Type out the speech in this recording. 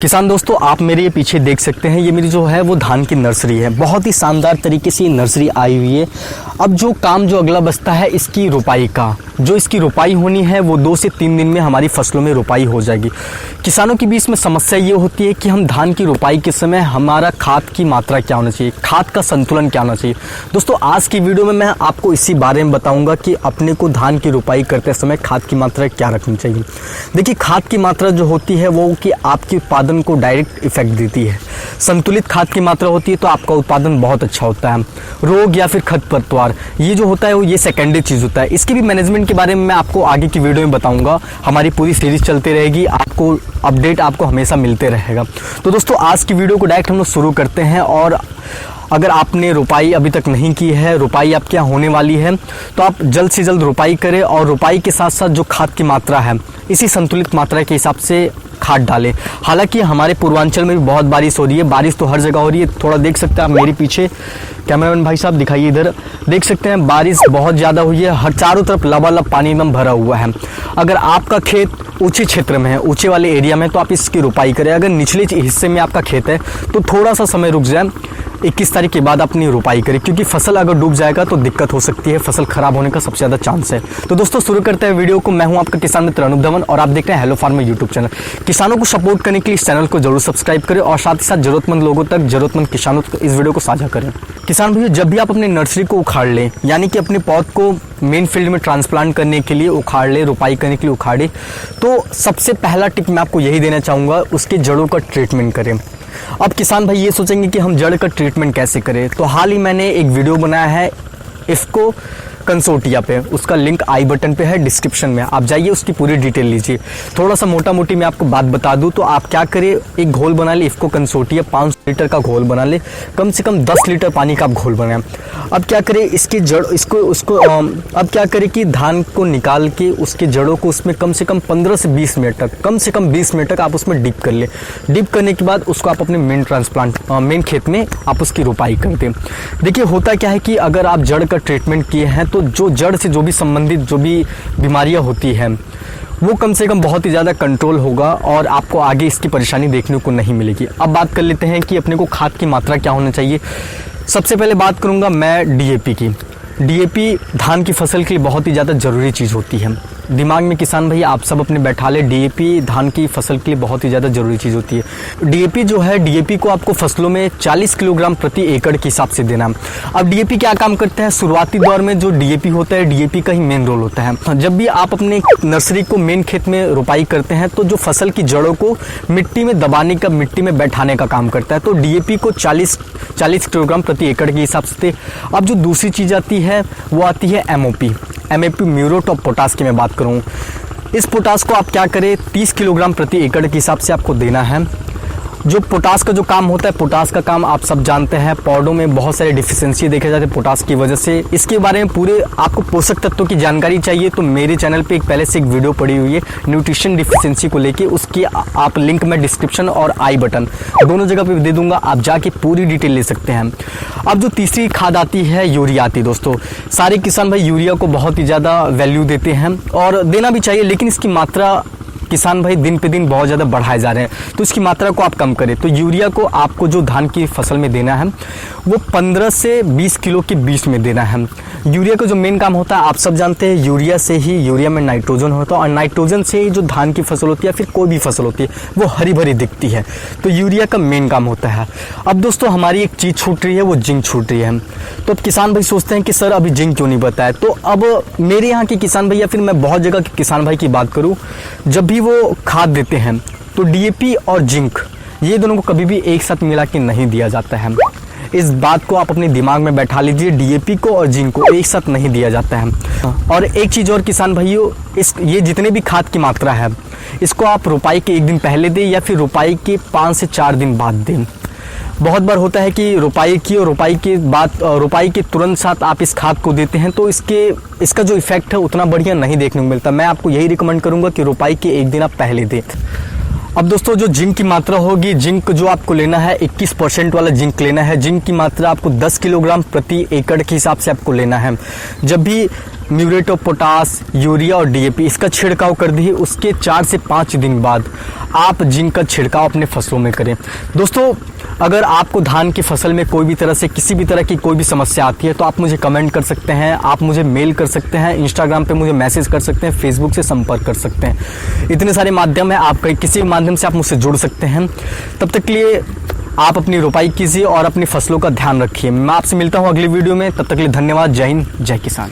किसान दोस्तों, आप मेरे ये पीछे देख सकते हैं, ये मेरी जो है वो धान की नर्सरी है। बहुत ही शानदार तरीके से ये नर्सरी आई हुई है। अब जो काम जो अगला बचता है इसकी रोपाई का, जो इसकी रोपाई होनी है वो 2 से 3 दिन में हमारी फसलों में रोपाई हो जाएगी। किसानों के बीच में समस्या ये होती है कि हम धान की रोपाई के समय हमारा खाद की मात्रा क्या होना चाहिए, खाद का संतुलन क्या होना चाहिए। दोस्तों, आज की वीडियो में मैं आपको इसी बारे में बताऊंगा कि अपने को धान की रोपाई करते समय खाद की मात्रा क्या रखनी चाहिए। देखिए, खाद की मात्रा जो होती है वो कि आपके उत्पादन को डायरेक्ट इफेक्ट देती है। संतुलित खाद की मात्रा होती है तो आपका उत्पादन बहुत अच्छा होता है। रोग या फिर खरपतवार ये जो होता है वो ये सेकेंडरी चीज़ होता है। इसकी भी मैनेजमेंट के बारे में मैं आपको आगे की वीडियो में बताऊंगा। हमारी पूरी सीरीज चलती रहेगी, आपको अपडेट आपको हमेशा मिलते रहेगा। तो दोस्तों, आज की वीडियो को डायरेक्ट हम लोग शुरू करते हैं। और अगर आपने रोपाई अभी तक नहीं की है, रोपाई आपके यहाँ होने वाली है, तो आप जल्द से जल्द रोपाई करें और रोपाई के साथ साथ जो खाद की मात्रा है इसी संतुलित मात्रा के हिसाब से खाद डालें। हालांकि हमारे पूर्वांचल में भी बहुत बारिश हो रही है, बारिश तो हर जगह हो रही है। थोड़ा देख सकते हैं आप मेरे पीछे, कैमरामैन भाई साहब दिखाइए, इधर देख सकते हैं बारिश बहुत ज़्यादा हुई है। हर चारों तरफ लबालब पानी एकदम भरा हुआ है। अगर आपका खेत ऊंचे क्षेत्र में है, ऊंचे वाले एरिया में, तो आप इसकी रोपाई करें। अगर निचले हिस्से में आपका खेत है तो थोड़ा सा समय रुक जाए, 21 तारीख के बाद अपनी रोपाई करें, क्योंकि फसल अगर डूब जाएगा तो दिक्कत हो सकती है, फसल खराब होने का सबसे ज़्यादा चांस है। तो दोस्तों, शुरू करते हैं वीडियो को। मैं हूं आपका किसान मित्र अनूप धवन और आप देख रहे हैं हेलो फार्मर यूट्यूब चैनल। किसानों को सपोर्ट करने के लिए इस चैनल को जरूर सब्सक्राइब करें और साथ ही साथ जरूरतमंद लोगों तक, जरूरतमंद किसानों तक इस वीडियो को साझा करें। किसान भैया, जब भी आप अपनी नर्सरी को उखाड़ लें, यानी कि अपने पौध को मेन फील्ड में ट्रांसप्लांट करने के लिए उखाड़ ले, रोपाई करने के लिए उखाड़े, तो सबसे पहला टिप मैं आपको यही देना चाहूँगा, उसके जड़ों का ट्रीटमेंट करें। अब किसान भाई ये सोचेंगे कि हम जड़ का ट्रीटमेंट कैसे करें, तो हाल ही मैंने एक वीडियो बनाया है इफ्को कंसोर्टिया पे, उसका लिंक आई बटन पे है डिस्क्रिप्शन में, आप जाइए उसकी पूरी डिटेल लीजिए। थोड़ा सा मोटा मोटी मैं आपको बात बता दूं तो आप क्या करें, एक घोल बना ले इफ्को कंसोर्टिया, 500 लीटर का घोल बना ले, कम से कम 10 लीटर पानी का आप घोल बनाएं। अब क्या करें, इसकी जड़ अब क्या करें कि धान को निकाल के उसके जड़ों को उसमें कम से कम 15 से 20 मिनट तक, कम से कम 20 मिनट तक आप उसमें डिप कर ले। डिप करने के बाद उसको आप अपने मेन खेत में आप उसकी रोपाई कर दें। देखिए, होता क्या है कि अगर आप जड़ का ट्रीटमेंट किए हैं तो जो जड़ से जो भी संबंधित जो भी बीमारियां होती हैं वो कम से कम बहुत ही ज़्यादा कंट्रोल होगा और आपको आगे इसकी परेशानी देखने को नहीं मिलेगी। अब बात कर लेते हैं कि अपने को खाद की मात्रा क्या होना चाहिए। सबसे पहले बात करूंगा मैं डीएपी की। डीएपी धान की फसल के लिए बहुत ही ज़्यादा ज़रूरी चीज़ होती है। दिमाग में किसान भाई आप सब अपने बैठा ले, डीएपी धान की फसल के लिए बहुत ही ज़्यादा ज़रूरी चीज़ होती है। डीएपी जो है, डीएपी को आपको फसलों में 40 किलोग्राम प्रति एकड़ के हिसाब से देना। अब डीएपी क्या काम करता है, शुरुआती दौर में जो डीएपी होता है, डीएपी का ही मेन रोल होता है। जब भी आप अपने नर्सरी को मेन खेत में रोपाई करते हैं तो जो फसल की जड़ों को मिट्टी में दबाने का, मिट्टी में बैठाने का काम करता है, तो डीएपी को 40 किलोग्राम प्रति एकड़ के हिसाब से। अब जो दूसरी चीज़ आती है वो आती है एमओपी, म्यूरेट ऑफ पोटास की मैं बात करूं। इस पोटास को आप क्या करें, 30 किलोग्राम प्रति एकड़ के हिसाब से आपको देना है। जो पोटास का जो काम होता है, पोटास का काम आप सब जानते हैं, पौधों में बहुत सारे डिफिशियंसी देखे जाते हैं पोटास की वजह से। इसके बारे में पूरे आपको पोषक तत्वों की जानकारी चाहिए तो मेरे चैनल पे पहले से एक वीडियो पड़ी हुई है न्यूट्रिशन डिफिशियंसी को लेके, उसकी आप लिंक मैं डिस्क्रिप्शन और आई बटन दोनों जगह पे दे दूंगा, आप जाके पूरी डिटेल ले सकते हैं। अब जो तीसरी खाद आती है यूरिया आती है। दोस्तों, सारे किसान भाई यूरिया को बहुत ही ज़्यादा वैल्यू देते हैं और देना भी चाहिए, लेकिन इसकी मात्रा किसान भाई दिन पे दिन बहुत ज़्यादा बढ़ाए जा रहे हैं, तो इसकी मात्रा को आप कम करें। तो यूरिया को आपको जो धान की फसल में देना है वो 15 से 20 किलो के बीच में देना है। यूरिया का जो मेन काम होता है आप सब जानते हैं, यूरिया में नाइट्रोजन होता है और नाइट्रोजन से ही जो धान की फसल होती है फिर कोई भी फसल होती है वो हरी भरी दिखती है, तो यूरिया का मेन काम होता है। अब दोस्तों, हमारी एक चीज़ छूट रही है, वो जिंक छूट रही है। तो अब किसान भाई सोचते हैं कि सर अभी जिंक क्यों नहीं बताया। तो अब मेरे यहाँ के किसान भाई या फिर मैं बहुत जगह के किसान भाई की बात करूँ, जब भी वो खाद देते हैं तो डीएपी और जिंक ये दोनों को कभी भी एक साथ मिला के नहीं दिया जाता है। इस बात को आप अपने दिमाग में बैठा लीजिए, डीएपी को और जिंक को एक साथ नहीं दिया जाता है। और एक चीज़ और किसान भाइयों, ये जितने भी खाद की मात्रा है इसको आप रोपाई के 1 दिन पहले दें या फिर रोपाई के 5 से 4 दिन बाद दें। बहुत बार होता है कि रोपाई की और रोपाई के बाद, रोपाई के तुरंत साथ आप इस खाद को देते हैं तो इसका जो इफेक्ट है उतना बढ़िया नहीं देखने को मिलता। मैं आपको यही रिकमेंड करूंगा कि रोपाई के 1 दिन आप पहले दें। अब दोस्तों, जो जिंक की मात्रा होगी, जिंक जो आपको लेना है 21% वाला जिंक लेना है। जिंक की मात्रा आपको 10 किलोग्राम प्रति एकड़ के हिसाब से आपको लेना है। जब भी म्यूरेट ऑफ पोटास, यूरिया और डीएपी इसका छिड़काव कर दी। उसके 4 से 5 दिन बाद आप जिंक का छिड़काव अपने फसलों में करें। दोस्तों, अगर आपको धान की फसल में कोई भी तरह से किसी भी तरह की कोई भी समस्या आती है तो आप मुझे कमेंट कर सकते हैं, आप मुझे मेल कर सकते हैं, इंस्टाग्राम पे मुझे मैसेज कर सकते हैं, फेसबुक से संपर्क कर सकते हैं। इतने सारे माध्यम है, आप किसी भी माध्यम से आप मुझसे जुड़ सकते हैं। तब तक के लिए आप अपनी रोपाई कीजिए और अपनी फसलों का ध्यान रखिए। मैं आपसे मिलता हूँ अगली वीडियो में, तब तक के लिए धन्यवाद। जय हिंद, जय किसान।